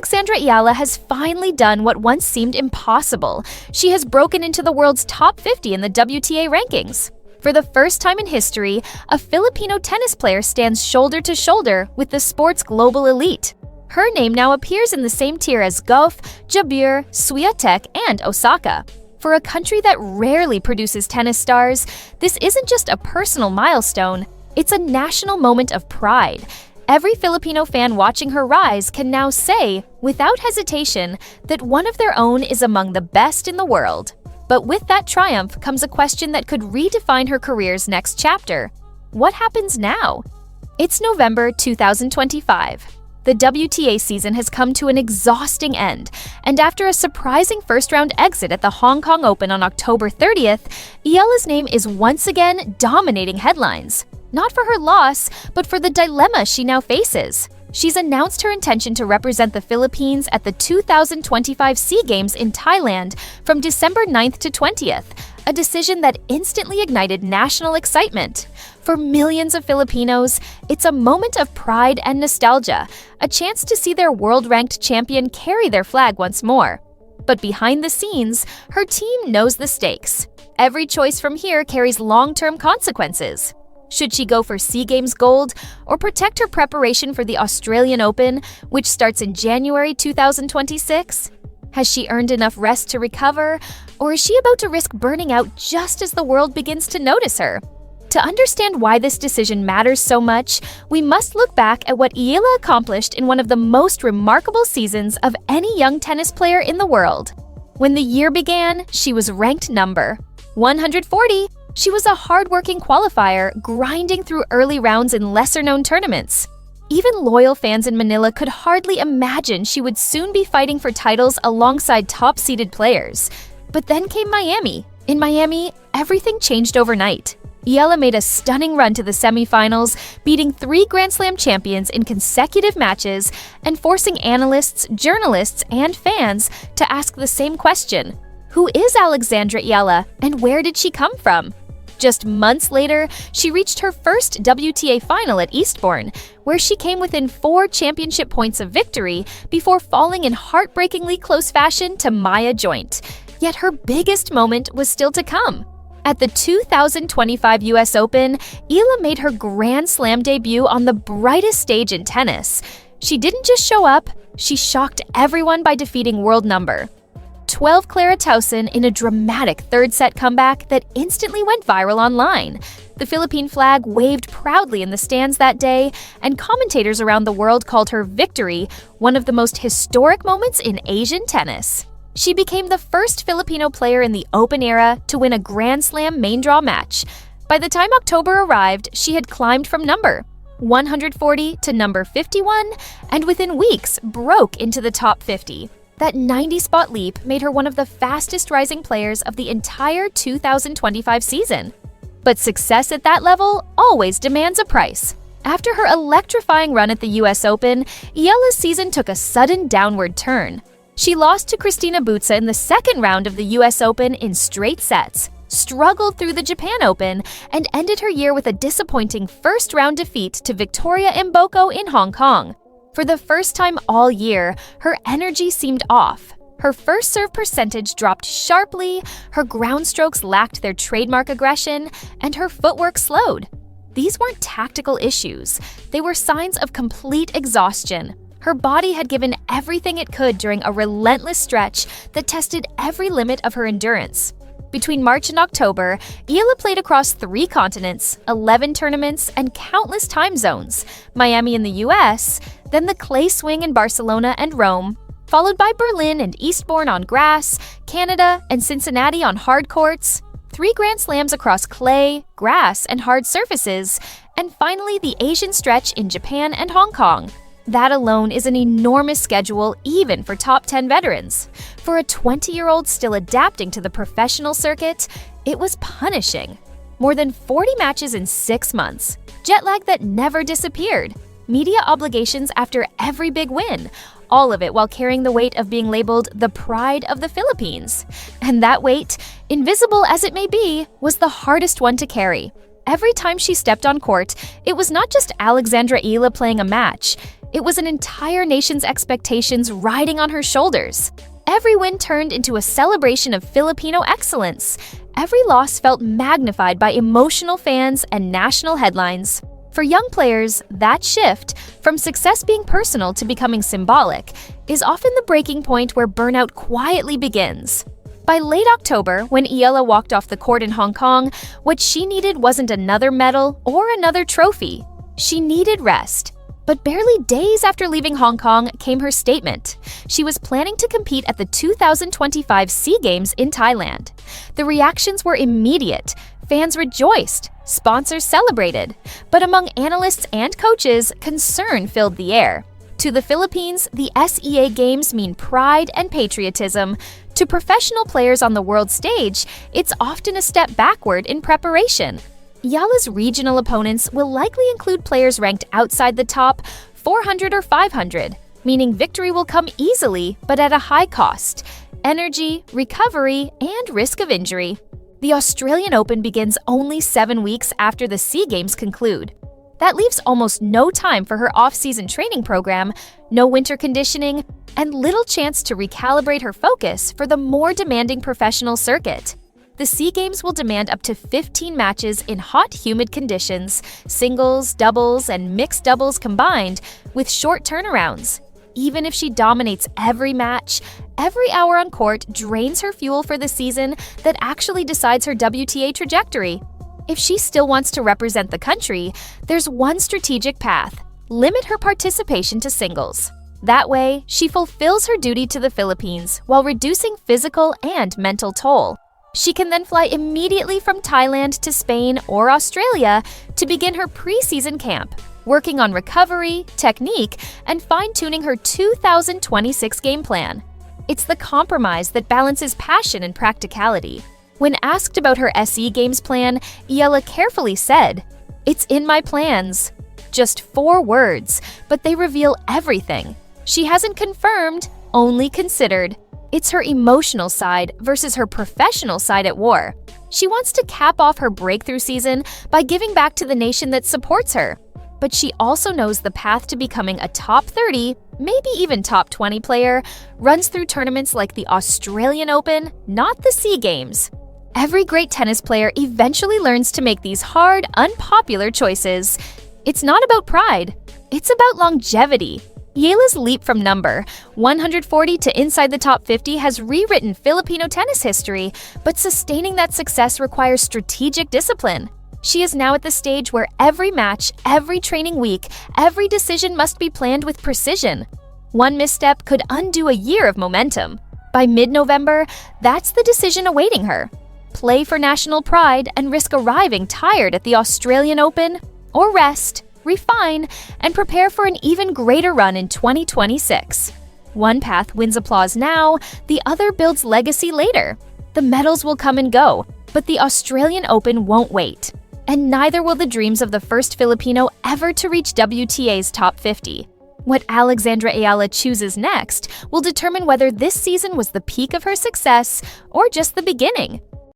Alexandra Eala has finally done what once seemed impossible. She has broken into the world's top 50 in the WTA rankings. For the first time in history, a Filipino tennis player stands shoulder to shoulder with the sport's global elite. Her name now appears in the same tier as Gauff, Jabir, Swiatek, and Osaka. For a country that rarely produces tennis stars, this isn't just a personal milestone, it's a national moment of pride. Every Filipino fan watching her rise can now say, without hesitation, that one of their own is among the best in the world. But with that triumph comes a question that could redefine her career's next chapter. What happens now? It's November 2025. The WTA season has come to an exhausting end, and after a surprising first-round exit at the Hong Kong Open on October 30th, Eala's name is once again dominating headlines. Not for her loss, but for the dilemma she now faces. She's announced her intention to represent the Philippines at the 2025 SEA Games in Thailand from December 9th to 20th, a decision that instantly ignited national excitement. For millions of Filipinos, it's a moment of pride and nostalgia, a chance to see their world-ranked champion carry their flag once more. But behind the scenes, her team knows the stakes. Every choice from here carries long-term consequences. Should she go for SEA Games gold or protect her preparation for the Australian Open, which starts in January 2026? Has she earned enough rest to recover, or is she about to risk burning out just as the world begins to notice her? To understand why this decision matters so much, we must look back at what Eala accomplished in one of the most remarkable seasons of any young tennis player in the world. When the year began, she was ranked number 140. She was a hard-working qualifier, grinding through early rounds in lesser-known tournaments. Even loyal fans in Manila could hardly imagine she would soon be fighting for titles alongside top-seeded players. But then came Miami. In Miami, everything changed overnight. Eala made a stunning run to the semifinals, beating 3 Grand Slam champions in consecutive matches and forcing analysts, journalists, and fans to ask the same question: who is Alexandra Eala, and where did she come from? Just months later, she reached her first WTA final at Eastbourne, where she came within 4 championship points of victory before falling in heartbreakingly close fashion to Maya Joint. Yet her biggest moment was still to come. At the 2025 US Open, Eala made her Grand Slam debut on the brightest stage in tennis. She didn't just show up, she shocked everyone by defeating world number 12 Clara Tauson in a dramatic third-set comeback that instantly went viral online. The Philippine flag waved proudly in the stands that day, and commentators around the world called her victory one of the most historic moments in Asian tennis. She became the first Filipino player in the Open era to win a Grand Slam main draw match. By the time October arrived, she had climbed from number 140 to number 51, and within weeks broke into the top 50. That 90-spot leap made her one of the fastest rising players of the entire 2025 season. But success at that level always demands a price. After her electrifying run at the US Open, Eala's season took a sudden downward turn. She lost to Cristina Butza in the second round of the US Open in straight sets, struggled through the Japan Open, and ended her year with a disappointing first-round defeat to Victoria Mboko in Hong Kong. For the first time all year, her energy seemed off. Her first serve percentage dropped sharply, her ground strokes lacked their trademark aggression, and her footwork slowed. These weren't tactical issues. They were signs of complete exhaustion. Her body had given everything it could during a relentless stretch that tested every limit of her endurance. Between March and October, Eala played across 3 continents, 11 tournaments, and countless time zones: Miami in the US, then the clay swing in Barcelona and Rome, followed by Berlin and Eastbourne on grass, Canada and Cincinnati on hard courts, 3 Grand Slams across clay, grass, and hard surfaces, and finally the Asian stretch in Japan and Hong Kong. That alone is an enormous schedule even for top 10 veterans. For a 20-year-old still adapting to the professional circuit, it was punishing. More than 40 matches in 6 months, jet lag that never disappeared, media obligations after every big win, all of it while carrying the weight of being labeled the pride of the Philippines. And that weight, invisible as it may be, was the hardest one to carry. Every time she stepped on court, it was not just Alexandra Eala playing a match. It was an entire nation's expectations riding on her shoulders. Every win turned into a celebration of Filipino excellence. Every loss felt magnified by emotional fans and national headlines. For young players, that shift, from success being personal to becoming symbolic, is often the breaking point where burnout quietly begins. By late October, when Eala walked off the court in Hong Kong, what she needed wasn't another medal or another trophy. She needed rest. But barely days after leaving Hong Kong came her statement. She was planning to compete at the 2025 SEA Games in Thailand. The reactions were immediate. Fans rejoiced. Sponsors celebrated. But among analysts and coaches, concern filled the air. To the Philippines, the SEA Games mean pride and patriotism. To professional players on the world stage, it's often a step backward in preparation. Eala's regional opponents will likely include players ranked outside the top 400 or 500, meaning victory will come easily but at a high cost: energy, recovery, and risk of injury. The Australian Open begins only 7 weeks after the SEA Games conclude. That leaves almost no time for her off-season training program, no winter conditioning, and little chance to recalibrate her focus for the more demanding professional circuit. The SEA Games will demand up to 15 matches in hot, humid conditions, singles, doubles, and mixed doubles combined, with short turnarounds. Even if she dominates every match, every hour on court drains her fuel for the season that actually decides her WTA trajectory. If she still wants to represent the country, there's one strategic path: limit her participation to singles. That way, she fulfills her duty to the Philippines while reducing physical and mental toll. She can then fly immediately from Thailand to Spain or Australia to begin her pre-season camp, working on recovery, technique, and fine-tuning her 2026 game plan. It's the compromise that balances passion and practicality. When asked about her SE Games plan, Eala carefully said, "It's in my plans." Just 4 words, but they reveal everything. She hasn't confirmed, only considered. It's her emotional side versus her professional side at war. She wants to cap off her breakthrough season by giving back to the nation that supports her. But she also knows the path to becoming a top 30, maybe even top 20 player, runs through tournaments like the Australian Open, not the SEA Games. Every great tennis player eventually learns to make these hard, unpopular choices. It's not about pride. It's about longevity. Eala's leap from number 140 to inside the top 50 has rewritten Filipino tennis history, but sustaining that success requires strategic discipline. She is now at the stage where every match, every training week, every decision must be planned with precision. One misstep could undo a year of momentum. By mid-November, that's the decision awaiting her. Play for national pride and risk arriving tired at the Australian Open, or rest, refine, and prepare for an even greater run in 2026. One path wins applause now, the other builds legacy later. The medals will come and go, but the Australian Open won't wait. And neither will the dreams of the first Filipino ever to reach WTA's top 50. What Alexandra Eala chooses next will determine whether this season was the peak of her success or just the beginning.